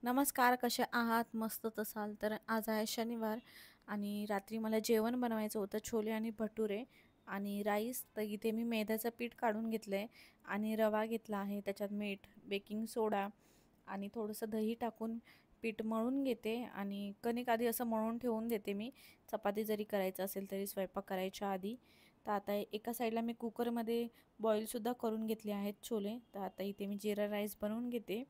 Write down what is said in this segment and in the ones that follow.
नमस्कार, कसे आहात? मस्तच असाल तर आज आहे शनिवार आणि रात्री मला जेवण बनवायचं होतं छोले आणि भटुरे आणि राईस. तर इथे मी मैद्याचं पीठ काढून घेतलं आहे आणि रवा घेतला आहे. त्याच्यात मीठ, बेकिंग सोडा आणि थोडंसं दही टाकून पीठ मळून घेते आणि कणिक आधी असं मळून ठेवून देते मी. चपाती जरी करायचं असेल तरी स्वयंपाक करायच्या आधी. तर आता एका साईडला मी कुकरमध्ये बॉईलसुद्धा करून घेतले आहेत छोले. तर आता इथे मी जिरा राईस बनवून घेते.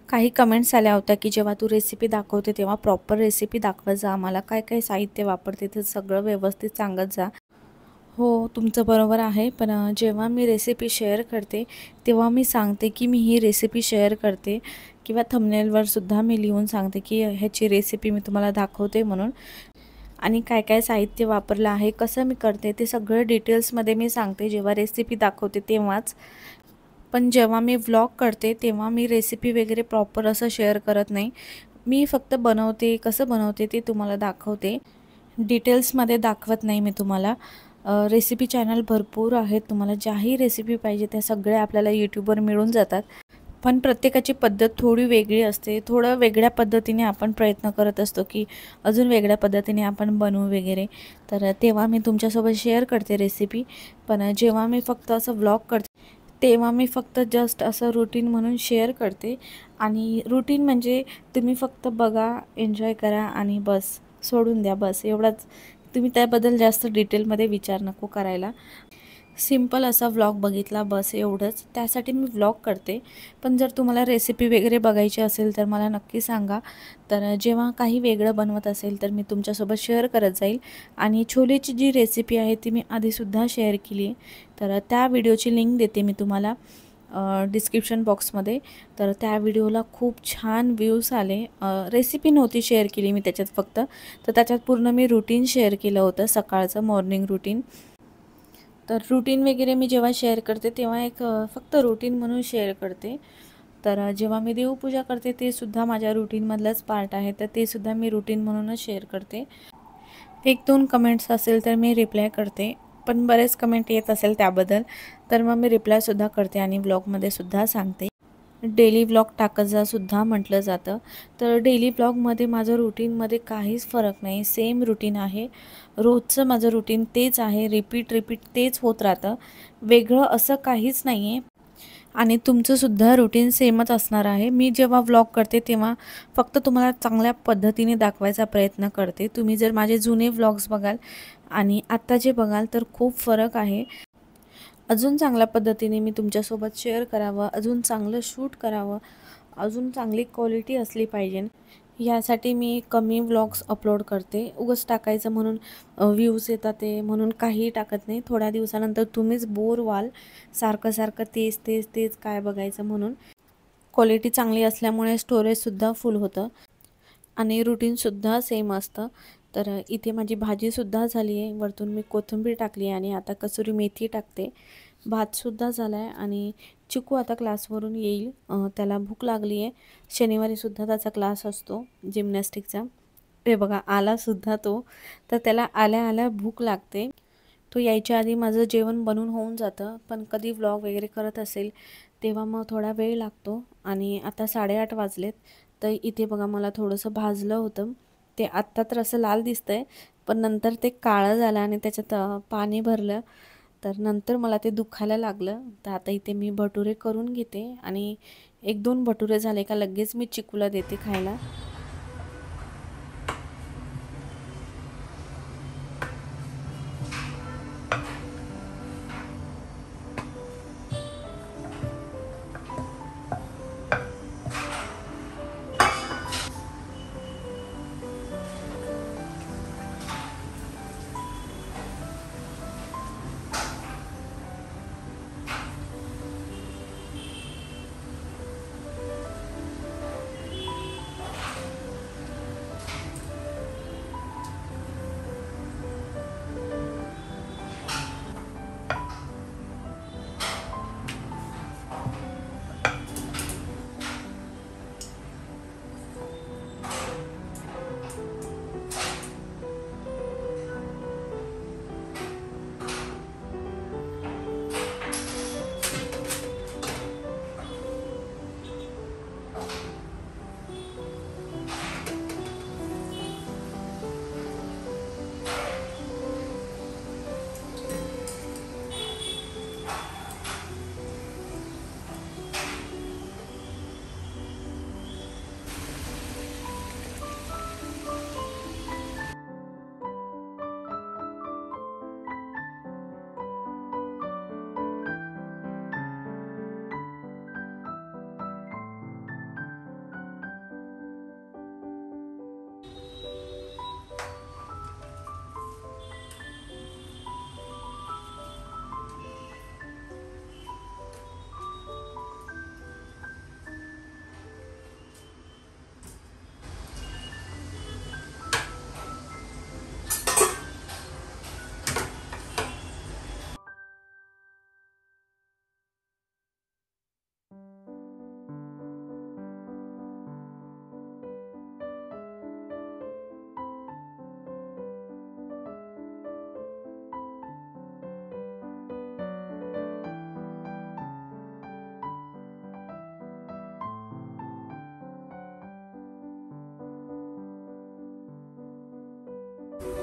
काही कमेंट्स आल्या होत्या की जेव्हा तू रेसिपी दाखवते तेव्हा प्रॉपर रेसिपी दाखवत जा, आम्हाला काय काय साहित्य वापरते ते सगळं व्यवस्थित सांगत जा. हो, तुमचं बरोबर आहे. पण जेव्हा मी रेसिपी शेअर करते तेव्हा मी सांगते की मी ही रेसिपी शेअर करते किंवा थंबनेलवर सुद्धा मी लिहून सांगते की ह्याची रेसिपी मी तुम्हाला दाखवते म्हणून. आणि काय काय साहित्य वापरलं आहे, कसं मी करते ते सगळं डिटेल्समध्ये मी सांगते जेव्हा रेसिपी दाखवते तेव्हाच. पण जेव्हा मी व्लॉग करते तेव्हा मी रेसिपी वगैरे प्रॉपर असं शेअर करत नाही. मी फक्त बनवते, कसं बनवते ते तुम्हाला दाखवते. डिटेल्समध्ये दाखवत नाही मी तुम्हाला. रेसिपी चॅनल भरपूर आहेत. तुम्हाला ज्याही रेसिपी पाहिजे त्या सगळ्या आपल्याला यूट्यूबवर मिळून जातात. पण प्रत्येकाची पद्धत थोडी वेगळी असते. थोडं वेगळ्या पद्धतीने आपण प्रयत्न करत असतो की अजून वेगळ्या पद्धतीने आपण बनवू वगैरे. तर तेव्हा मी तुमच्यासोबत शेअर करते रेसिपी. पण जेव्हा मी फक्त असं व्लॉग करते तेव्हा मी फक्त जस्ट असं रूटीन म्हणून शेअर करते. आणि रूटीन म्हणजे तुम्ही फक्त बघा, एन्जॉय करा आणि बस सोडून द्या, बस एवढंच. तुम्ही त्याबद्दल जास्त डिटेलमध्ये विचार नको करायला. सिंपल असा व्लॉग बघितला बस एवढंच, त्यासाठी मी व्लॉग करते. पण जर तुम्हाला रेसिपी वगैरे बघायची असेल तर मला नक्की सांगा. तर जेव्हा काही वेगळं बनवत असेल तर मी तुमच्यासोबत शेअर करत जाईल. आणि छोलेची जी रेसिपी आहे ती मी आधीसुद्धा शेअर केली आहे. तर त्या व्हिडिओची लिंक देते मी तुम्हाला डिस्क्रिप्शन बॉक्समध्ये. तर त्या व्हिडिओला खूप छान व्ह्यूज आले. रेसिपी नव्हती शेअर केली मी त्याच्यात फक्त, तर त्याच्यात पूर्ण मी रूटीन शेअर केलं होतं, सकाळचं मॉर्निंग रूटीन. तर रूटीन वगैरे मी जेव्हा शेअर करते तेव्हा एक फक्त रूटीन म्हणून शेअर करते. तर जेव्हा मी देवपूजा करते ते सुद्धा माझ्या रूटीनमधलंच पार्ट आहे, तर ते सुद्धा मी रूटीन म्हणूनच शेअर करते. 1-2 कमेंट्स असेल तर मी रिप्लाय करते, पण बरेच कमेंट येत असेल त्याबद्दल तर मग मी रिप्लायसुद्धा करते आणि ब्लॉगमध्ये सुद्धा सांगते. डेली व्लॉग टाकत जा सुद्धा म्हटलं जातं. तर डेली व्लॉगमध्ये माझं रूटीनमध्ये काहीच फरक नाही, सेम रूटीन आहे. रोजचं माझं रूटीन तेच आहे, रिपीट तेच होत राहतं. वेगळं असं काहीच नाही आहे. आणि तुमचंसुद्धा रूटीन सेमच असणार आहे. मी जेव्हा व्लॉग करते तेव्हा फक्त तुम्हाला चांगल्या पद्धतीने दाखवायचा प्रयत्न करते. तुम्ही जर माझे जुने व्लॉग्स बघाल आणि आत्ताचे बघाल तर खूप फरक आहे. अजून चांगल्या पद्धतीने मी तुमच्यासोबत शेअर करावं, अजून चांगलं शूट करावं, अजून चांगली क्वालिटी असली पाहिजे, यासाठी मी कमी व्लॉग्स अपलोड करते. उगाच टाकायचं म्हणून व्ह्यूज येतात ते म्हणून काहीही टाकत नाही. थोड्या दिवसानंतर तुम्हीच बोर व्हाल, सारखं सारखं तेच काय बघायचं म्हणून. क्वालिटी चांगली असल्यामुळे स्टोरेजसुद्धा फुल होतं आणि रूटीनसुद्धा सेम असतं. तर इथे माझी भाजीसुद्धा झाली आहे. वरतून मी कोथिंबीर टाकली आहे आणि आता कसुरी मेथी टाकते. भातसुद्धा झाला आहे आणि चिकू आता क्लासवरून येईल. त्याला भूक लागली आहे. शनिवारीसुद्धा त्याचा क्लास असतो जिम्नॅस्टिकचा. हे बघा आलासुद्धा तो. तर त्याला आल्या आल्या भूक लागते. तो यायच्या आधी माझं जेवण बनवून होऊन जातं. पण कधी व्लॉग वगैरे करत असेल तेव्हा मग थोडा वेळ लागतो. आणि आता 8:30 वाजलेत. तर इथे बघा मला थोडंसं भाजलं होतं. ते आत्ता तर असं लाल दिसतंय, पण नंतर ते काळं झालं आणि त्याच्यात पाणी भरलं. तर नंतर मला ते दुखायला लागलं. तर आता इथे मी भटुरे करून घेते आणि 1-2 भटुरे झाले का लगेच मी चिकूला देते खायला.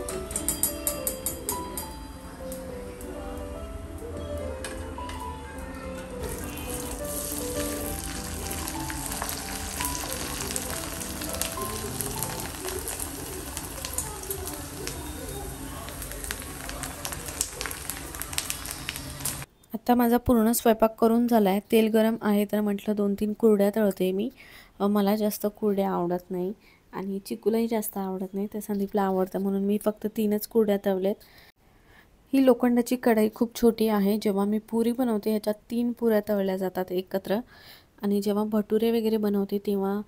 आता माझा पूर्ण स्वयंपाक करून झाला आहे. तेल गरम आहे तर म्हटलं 2-3 कुरड्या तळते मी. मला जास्त कुरड्या आवडत नाही आणि चिकूलाही जास्त आवडत नाही, तर संदीपला आवडतं म्हणून मी फक्त 3च कुरड्या तळलेत. ही लोखंडाची कढई खूप छोटी आहे. जेव्हा मी पुरी बनवते ह्याच्यात 3 पुऱ्या तळल्या जातात एकत्र, आणि जेव्हा भटुरे वगैरे बनवते तेव्हा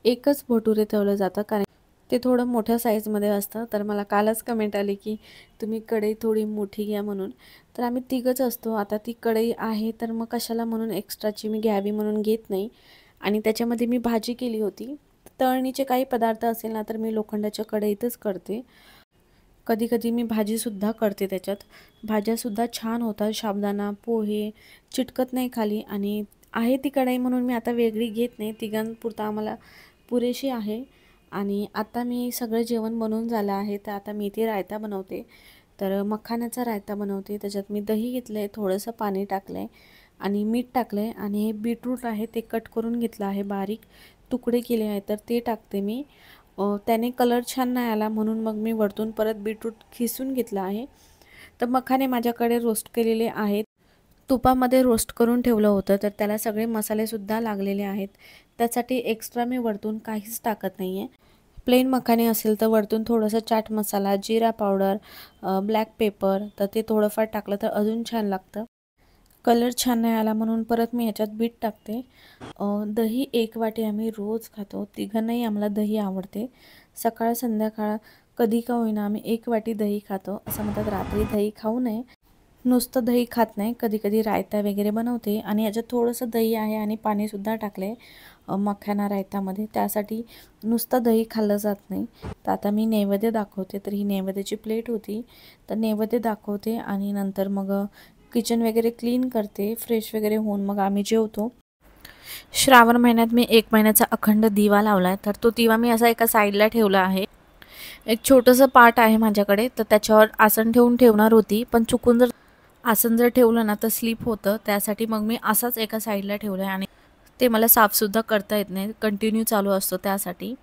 एकच भटुरे तळलं जातं, कारण ते थोडं मोठ्या साईजमध्ये असतं. तर मला कालच कमेंट आली की तुम्ही कढई थोडी मोठी घ्या म्हणून. तर आम्ही तिघंच असतो. आता ती कढई आहे तर मग कशाला म्हणून एक्स्ट्राची मी घ्यावी म्हणून घेत नाही. आणि त्याच्यामध्ये मी भाजी केली होती. तळणीचे काही पदार्थ असेल ना तर मी लोखंडाच्या कढईतच करते. कधी कधी मी भाजीसुद्धा करते त्याच्यात. भाज्यासुद्धा छान होतात. साबुदाणा, पोहे चिटकत नाही खाली. आणि आहे ती कढई म्हणून मी आता वेगळी घेत नाही. तिघांपुरता आम्हाला पुरेशी आहे. आणि आता मी सगळं जेवण बनवून झालं आहे, तर आता मी इथे रायता बनवते. तर मखाण्याचा रायता बनवते. त्याच्यात मी दही घेतलं आहे, थोडंसं पाणी टाकलं आहे आणि मीठ टाकलं आहे. आणि हे बीटरूट आहे ते कट करून घेतलं आहे, बारीक तुकडे केले आहेत, तर ते टाकते मी. त्याने कलर छान नाही आला म्हणून मग मी वरतून परत बीटरूट खिसून घेतला आहे. तर मखाने माझ्याकडे रोस्ट केलेले आहेत. तुपामध्ये रोस्ट करून ठेवलं होतं, तर त्याला सगळे मसालेसुद्धा लागलेले आहेत. त्यासाठी एक्स्ट्रा मी वरतून काहीच टाकत नाही आहे. प्लेन मखाने असेल तर वरतून थोडंसं चाट मसाला, जिरा पावडर, ब्लॅक पेपर तर ते थोडंफार टाकलं तर अजून छान लागतं. कलर छान नाही आला म्हणून परत मी ह्याच्यात बीट टाकते. दही 1 वाटी आम्ही रोज खातो. तिघांनाही आम्हाला दही आवडते. सकाळ संध्याकाळ कधी का होईना आम्ही 1 वाटी दही खातो. असं म्हणतात रात्री दही खाऊ नये. नुसतं दही खात नाही, कधी कधी रायता वगैरे बनवते आणि याच्यात थोडंसं दही आहे आणि पाणीसुद्धा टाकले मखाना रायतामध्ये. त्यासाठी नुसतं दही खाल्लं जात नाही. तर आता मी नैवेद्य दाखवते. तर ही नैवेद्याची प्लेट होती, तर नैवेद्य दाखवते आणि नंतर मग किचन वगैरे क्लीन करते. फ्रेश वगैरे होऊन मग आम्ही जेवतो. श्रावण महिन्यात मी 1 महिन्याचा अखंड दिवा लावला आहे. तर तो दिवा मी असा एका साईडला ठेवला आहे. एक छोटंसं पाट आहे माझ्याकडे, तर त्याच्यावर आसन ठेवून ठेवणार होती, पण चुकून जर आसन ठेवलं ना तर स्लिप होतं. त्यासाठी मग मी असाच एका साईडला ठेवलं आहे आणि ते मला साफसुद्धा करता येत नाही, कंटिन्यू चालू असतो त्यासाठी.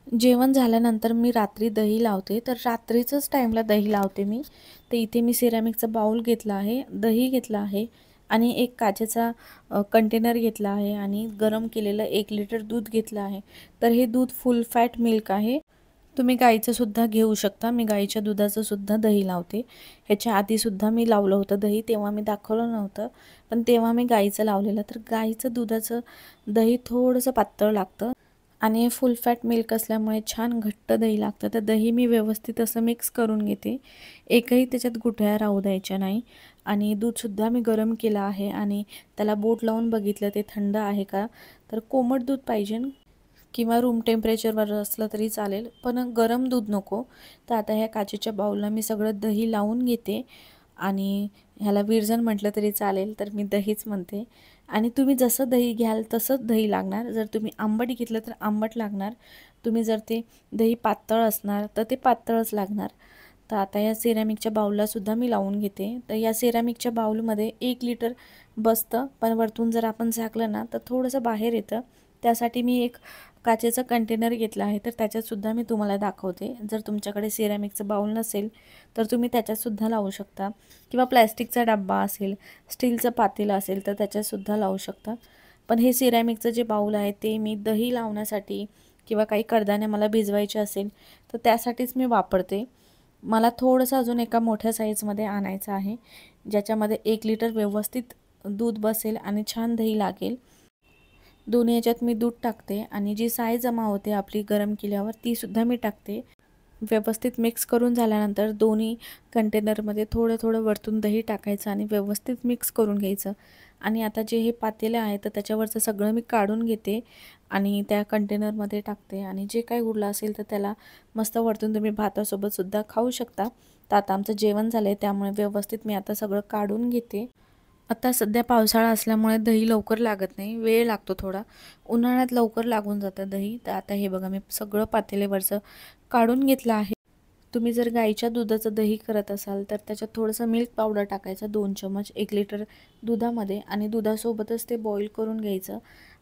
जेवण झाल्यानंतर मी रात्री दही लावते, तर रात्रीचंच टाईमला दही लावते मी. तर इथे मी सिरॅमिकचा बाउल घेतला आहे, दही घेतला आहे आणि एक काचेचा कंटेनर घेतला आहे आणि गरम केलेलं 1 लिटर दूध घेतलं आहे. तर हे दूध फुल फॅट मिल्क आहे. तुम्ही गाईचं सुद्धा घेऊ शकता. मी गाईच्या दुधाचं सुद्धा दही लावते. ह्याच्या आधीसुद्धा मी लावलं होतं दही, तेव्हा मी दाखवलं नव्हतं, पण तेव्हा मी गाईचं लावलेलं. तर गाईचं दुधाचं दही थोडंसं पातळ लागतं आणि फुल फॅट मिल्क असल्यामुळे छान घट्ट दही लागतं. तर दही मी व्यवस्थित असं मिक्स करून घेते. एकही त्याच्यात गुठळ्या राहू द्यायच्या नाही. आणि दूधसुद्धा मी गरम केलं आहे आणि त्याला बोट लावून बघितलं ते थंड आहे का. तर कोमट दूध पाहिजे किंवा रूम टेम्परेचरवर असलं तरी चालेल, पण गरम दूध नको. तर आता ह्या काचेच्या बाउलला मी सगळं दही लावून घेते आणि ह्याला विरजण म्हटलं तरी चालेल, तर मी दहीच म्हणते. आणि तुम्ही जसं दही घ्याल तसंच दही लागणार. जर तुम्ही आंबट घेतलं तर आंबट लागणार. तुम्ही जर ते दही पातळ असणार तर ते पातळच लागणार. तर आता या सिरॅमिकच्या बाउललासुद्धा मी लावून घेते. तर या सिरॅमिकच्या बाउलमध्ये 1 लिटर बसतं, पण वरतून जर आपण झाकलं ना तर थोडंसं बाहेर येतं. त्यासाठी मी एक काचेचा कंटेनर घेतला आहे, तर त्याच्यातसुद्धा मी तुम्हाला दाखवते. जर तुमच्याकडे सिरॅमिकचं बाउल नसेल तर तुम्ही त्याच्यातसुद्धा लावू शकता, किंवा प्लॅस्टिकचा डब्बा असेल, स्टीलचं पातेलं असेल तर त्याच्यातसुद्धा लावू शकता. पण हे सिरॅमिकचं जे बाउल आहे ते मी दही लावण्यासाठी किंवा काही कडधान्य मला भिजवायचे असेल तर त्यासाठीच मी वापरते. मला थोडंसं अजून एका मोठ्या साईजमध्ये आणायचं आहे, ज्याच्यामध्ये 1 लिटर व्यवस्थित दूध बसेल आणि छान दही लागेल. दोन्ही ह्याच्यात मी दूध टाकते आणि जी साय जमा होते आपली गरम केल्यावर तीसुद्धा मी टाकते. व्यवस्थित मिक्स करून झाल्यानंतर दोन्ही कंटेनरमध्ये थोडं थोडं वरतून दही टाकायचं आणि व्यवस्थित मिक्स करून घ्यायचं. आणि आता जे हे पातेलं आहे तर त्याच्यावरचं सगळं मी काढून घेते आणि त्या कंटेनरमध्ये टाकते आणि जे काही उरलं असेल तर त्याला मस्त वरतून तुम्ही भातासोबतसुद्धा खाऊ शकता. तर आता आमचं जेवण झालं आहे त्यामुळे व्यवस्थित मी आता सगळं काढून घेते. आता सध्या पावसाळा असल्यामुळे दही लवकर लागत नाही, वेळ लागतो थोडा. उन्हाळ्यात लवकर लागून जातं दही. तर आता हे बघा मी सगळं पातेल्यावरचं काढून घेतलं आहे. तुम्ही जर गाईच्या दुधाचं दही करत असाल तर त्याच्यात थोडंसं मिल्क पावडर टाकायचं 2 चमच 1 लिटर दुधामध्ये आणि दुधासोबतच ते बॉईल करून घ्यायचं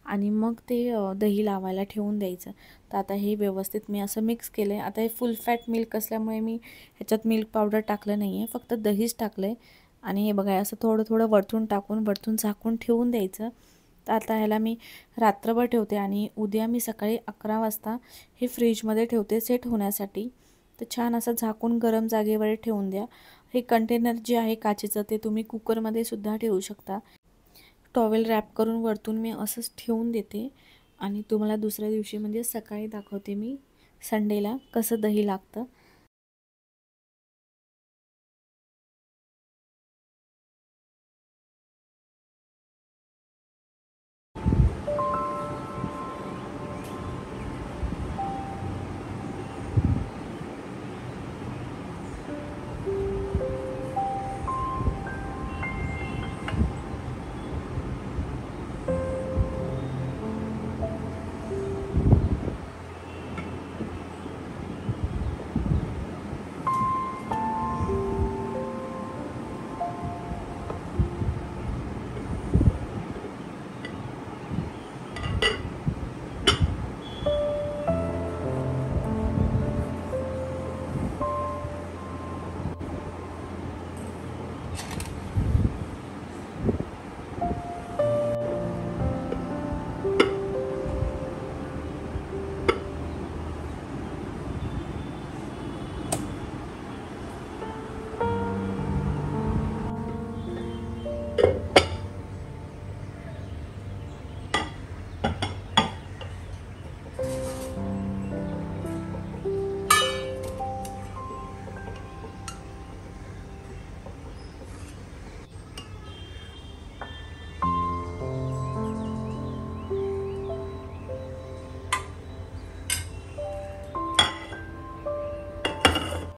आणि मग ते दही लावायला ठेवून द्यायचं. तर आता हे व्यवस्थित मी असं मिक्स केलं आहे. आता हे फुल फॅट मिल्क असल्यामुळे मी ह्याच्यात मिल्क पावडर टाकलं नाही आहे, फक्त दहीच टाकलं आहे. आणि हे बघा असं थोडं थोडं वरतून टाकून वरतून झाकून ठेवून द्यायचं. तर आता ह्याला मी रात्रभर ठेवते आणि उद्या मी सकाळी 11 वाजता हे फ्रीजमध्ये ठेवते सेट होण्यासाठी. तर छान असं झाकून गरम जागेवर ठेवून द्या. हे कंटेनर जे आहे काचेचं ते तुम्ही कुकरमध्ये सुद्धा ठेवू शकता. टॉवेल रॅप करून वरतून मी असंच ठेवून देते आणि तुम्हाला दुसऱ्या दिवशी म्हणजे सकाळी दाखवते मी संडेला कसं दही लागतं.